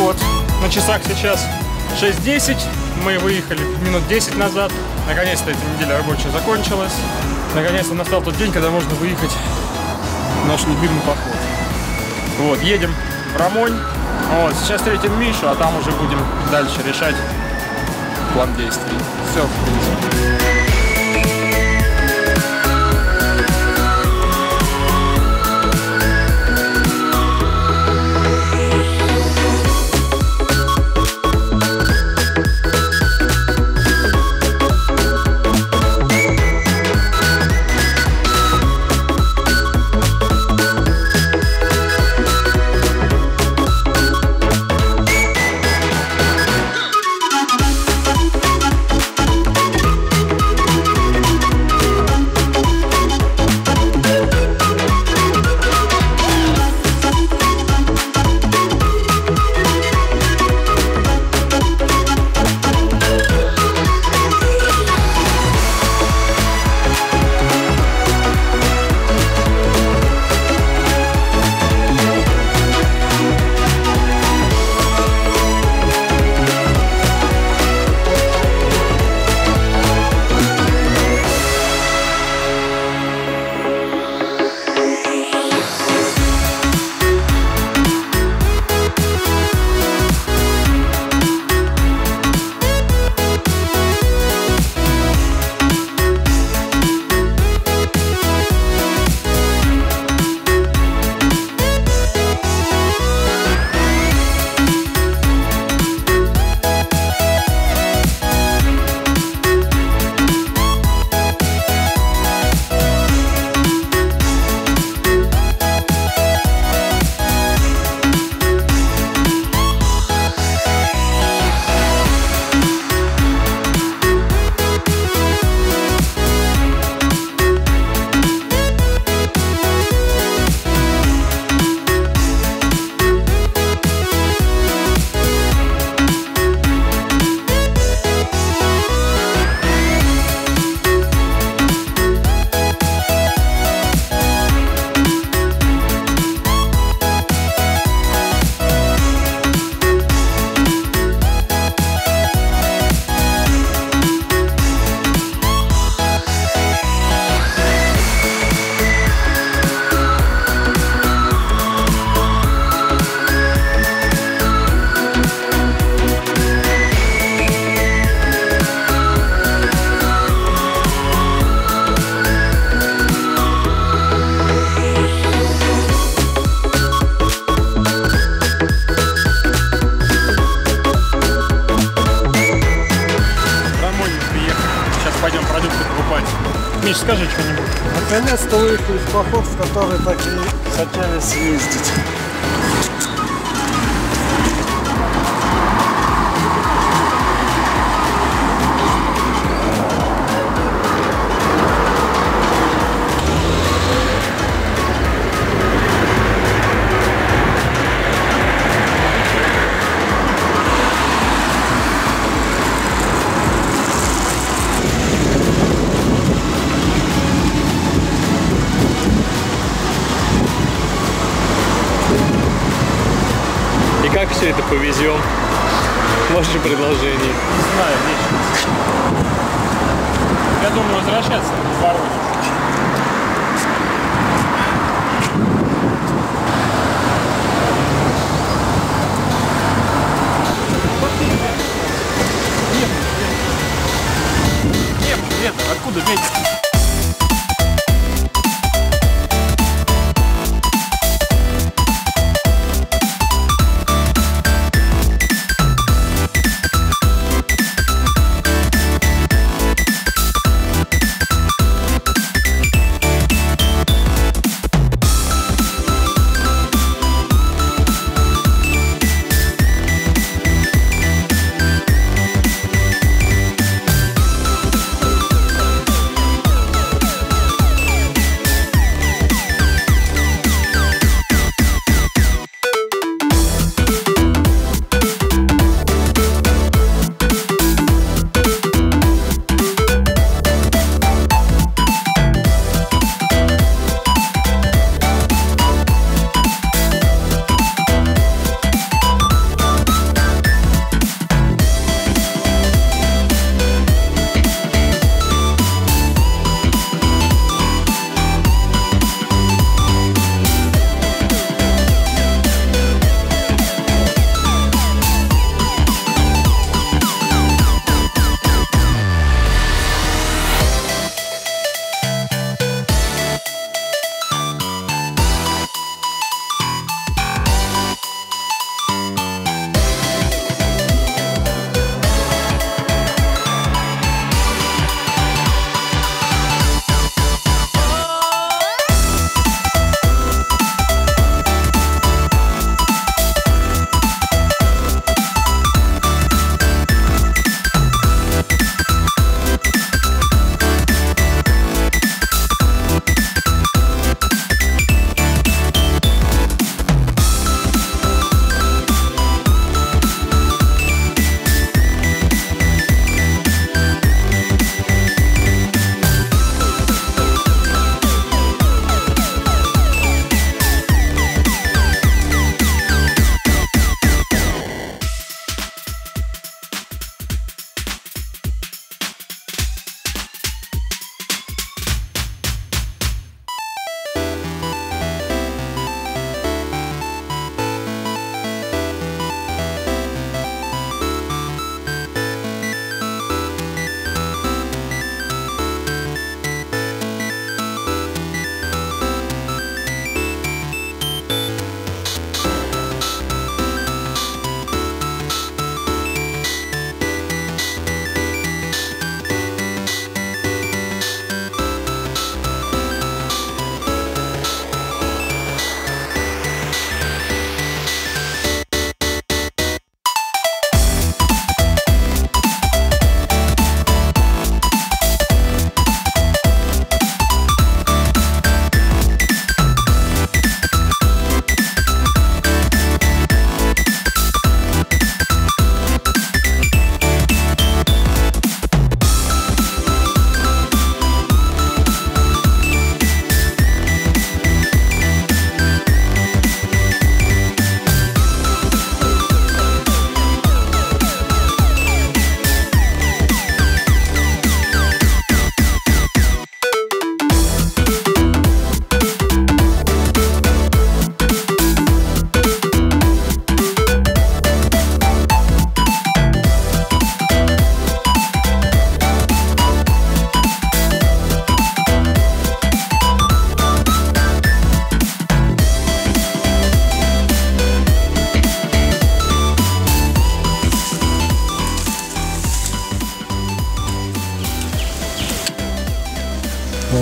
Вот, на часах сейчас 6:10. Мы выехали минут 10 назад. Наконец-то эта неделя рабочая закончилась. Наконец-то настал тот день, когда можно выехать в наш любимый поход. Вот, едем в Ромонь. Вот, сейчас встретим Мишу, а там уже будем дальше решать план действий. Все, в принципе. Миш, скажи что-нибудь. Наконец-то выехали в поход, в который так и хотели съездить. Как все это повезем? Ваше предложение. Не знаю, вечно. Я думаю возвращаться в Воронеж. Нет, откуда ветер?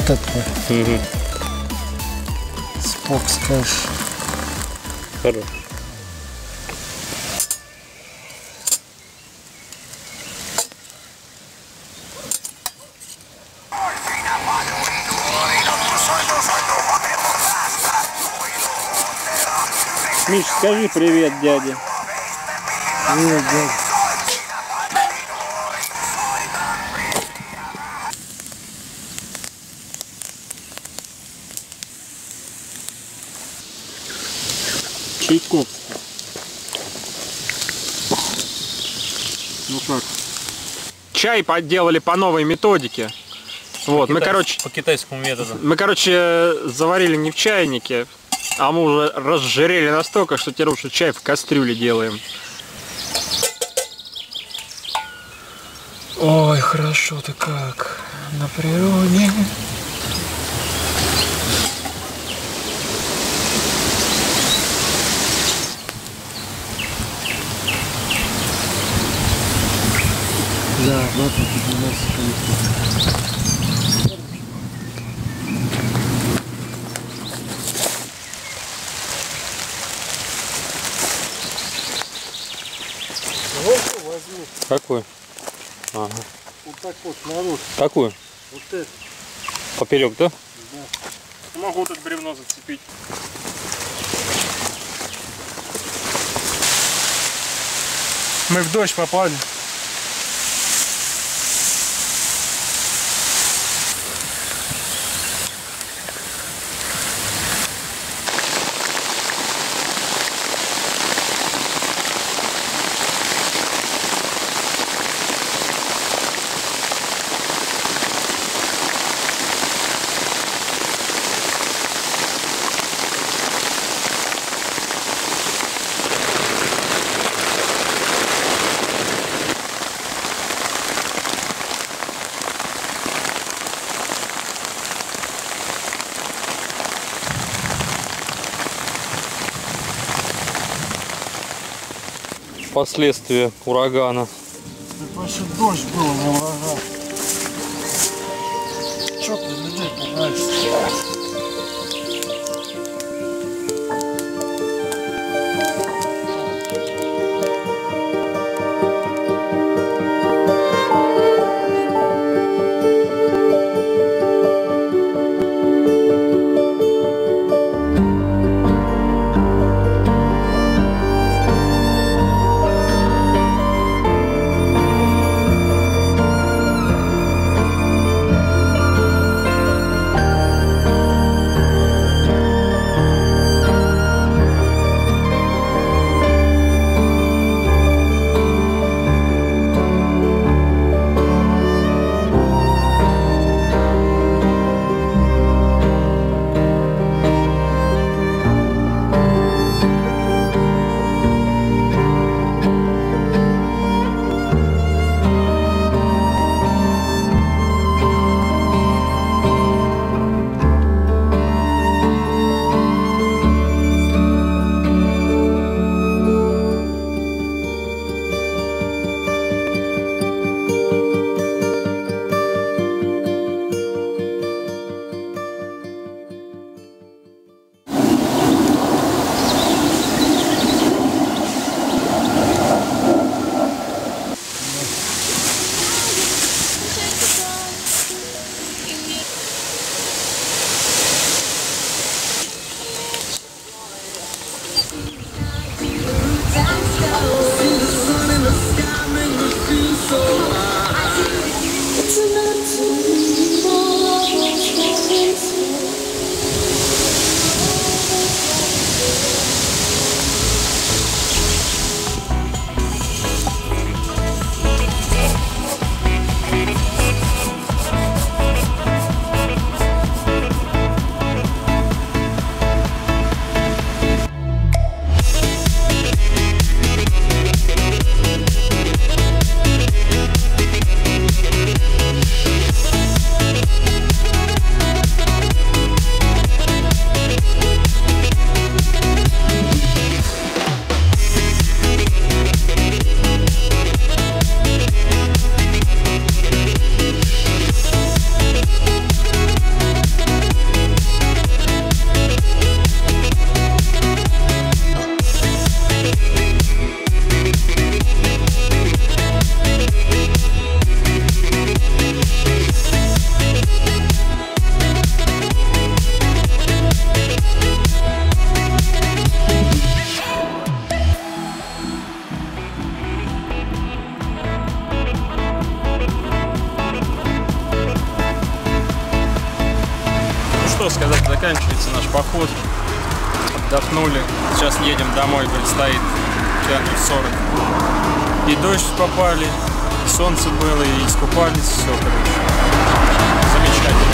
Вот это Угу. спок скажешь. Хорош. Миш, скажи привет дяде. Привет, дядя. Чайковский. Ну как? Чай подделали по новой методике. Вот, мы, короче, По китайскому методу. заварили не в чайнике, а мы уже разжирели настолько, что теперь уже чай в кастрюле делаем. Ой, хорошо-то как на природе. Да, вот это у нас. Вот возьми. Какой? Ага. Вот так вот наружу. Какую? Вот это. Поперек, да? Могу тут бревно зацепить. Мы в дождь попали. Последствия урагана. Это вообще дождь был, не ураган. Чё ты людей пугаешь? хорошо сказать, заканчивается наш поход. Отдохнули. Сейчас едем домой, предстоит километров 40. И дождь попали, и солнце было, и искупались, все, короче. Замечательно.